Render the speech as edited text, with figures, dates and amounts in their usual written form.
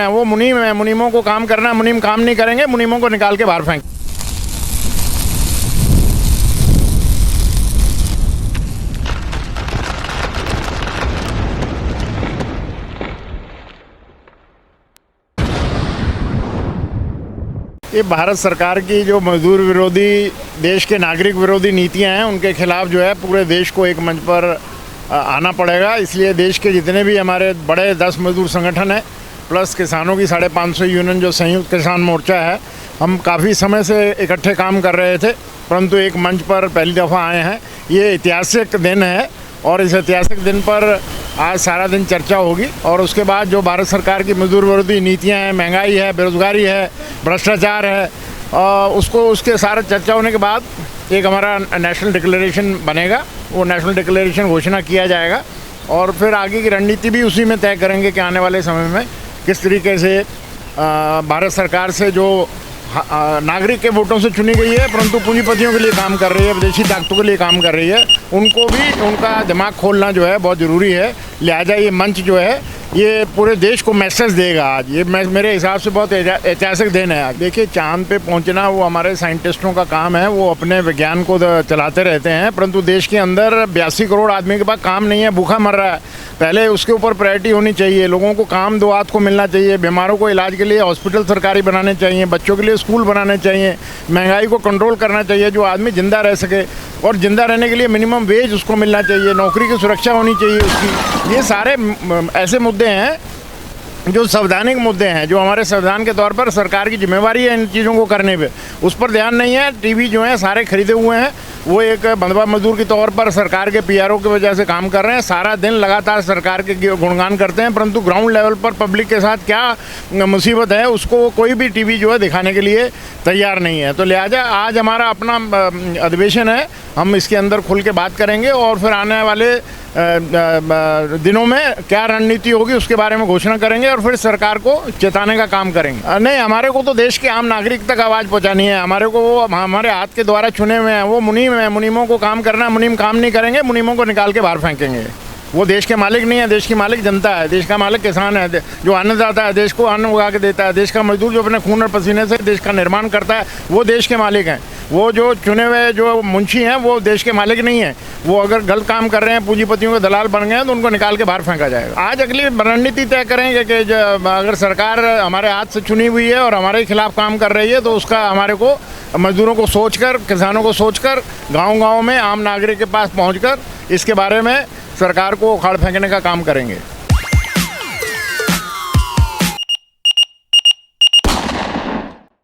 हैं वो मुनीम है, मुनीमों को काम करना है, मुनीम काम नहीं करेंगे, मुनीमों को निकाल के बाहर फेंक। ये भारत सरकार की जो मजदूर विरोधी, देश के नागरिक विरोधी नीतियां हैं, उनके खिलाफ जो है पूरे देश को एक मंच पर आना पड़ेगा। इसलिए देश के जितने भी हमारे बड़े 10 मजदूर संगठन हैं प्लस किसानों की 550 यूनियन जो संयुक्त किसान मोर्चा है, हम काफ़ी समय से इकट्ठे काम कर रहे थे, परंतु एक मंच पर पहली दफ़ा आए हैं। ये ऐतिहासिक दिन है और इस ऐतिहासिक दिन पर आज सारा दिन चर्चा होगी और उसके बाद जो भारत सरकार की मजदूर विरोधी नीतियां हैं, महंगाई है, बेरोज़गारी है, भ्रष्टाचार है, उसके सारा चर्चा होने के बाद एक हमारा नेशनल डिक्लेरेशन बनेगा। वो नेशनल डिक्लेरेशन घोषणा किया जाएगा और फिर आगे की रणनीति भी उसी में तय करेंगे कि आने वाले समय में किस तरीके से भारत सरकार से जो नागरिक के वोटों से चुनी गई है परंतु पूंजीपतियों के लिए काम कर रही है, विदेशी ताकतों के लिए काम कर रही है, उनको भी उनका दिमाग खोलना जो है बहुत ज़रूरी है। लिहाजा ये मंच जो है ये पूरे देश को मैसेज देगा। आज ये मेरे हिसाब से बहुत ऐतिहासिक दिन है। आज देखिए, चांद पे पहुंचना वो हमारे साइंटिस्टों का काम है, वो अपने विज्ञान को चलाते रहते हैं, परंतु देश के अंदर 82 करोड़ आदमी के पास काम नहीं है, भूखा मर रहा है। पहले उसके ऊपर प्रायोरिटी होनी चाहिए। लोगों को काम 2 हाथ को मिलना चाहिए, बीमारों को इलाज के लिए हॉस्पिटल सरकारी बनाने चाहिए, बच्चों के लिए स्कूल बनाने चाहिए, महंगाई को कंट्रोल करना चाहिए, जो आदमी ज़िंदा रह सके और ज़िंदा रहने के लिए मिनिमम वेज उसको मिलना चाहिए, नौकरी की सुरक्षा होनी चाहिए उसकी। ये सारे ऐसे मुद्दे हैं जो संवैधानिक मुद्दे हैं, जो हमारे संविधान के तौर पर सरकार की जिम्मेवारी है इन चीज़ों को करने पे, उस पर ध्यान नहीं है। टीवी जो है सारे खरीदे हुए हैं, वो एक बंधवा मजदूर के तौर पर सरकार के पीआरओ की वजह से काम कर रहे हैं, सारा दिन लगातार सरकार के गुणगान करते हैं, परंतु ग्राउंड लेवल पर पब्लिक के साथ क्या मुसीबत है उसको कोई भी टीवी जो है दिखाने के लिए तैयार नहीं है। तो लिहाजा आज हमारा अपना अधिवेशन है, हम इसके अंदर खुल के बात करेंगे और फिर आने वाले दिनों में क्या रणनीति होगी उसके बारे में घोषणा करेंगे और फिर सरकार को चेताने का काम करेंगे। नहीं, हमारे को तो देश के आम नागरिक तक आवाज़ पहुंचानी है। हमारे को वो हमारे हाथ के द्वारा चुने हुए हैं, वो मुनीम है, मुनीमों को काम करना है, मुनीम काम नहीं करेंगे, मुनीमों को निकाल के बाहर फेंकेंगे। वो देश के मालिक नहीं है, देश की मालिक जनता है, देश का मालिक किसान है, जो अन्नदाता है, देश को अन्न उगा के देता है, देश का मजदूर जो अपने खून और पसीने से देश का निर्माण करता है, वो देश के मालिक हैं। वो जो चुने हुए जो मुंशी हैं वो देश के मालिक नहीं हैं। वो अगर गलत काम कर रहे हैं, पूंजीपतियों के दलाल बन गए हैं, तो उनको निकाल के बाहर फेंका जाएगा। आज अगली रणनीति तय करेंगे कि अगर सरकार हमारे हाथ से चुनी हुई है और हमारे खिलाफ काम कर रही है तो उसका हमारे को मजदूरों को सोचकर, किसानों को सोचकर, गाँव-गाँव में आम नागरिक के पास पहुँचकर इसके बारे में सरकार को उखाड़ फेंकने का काम करेंगे।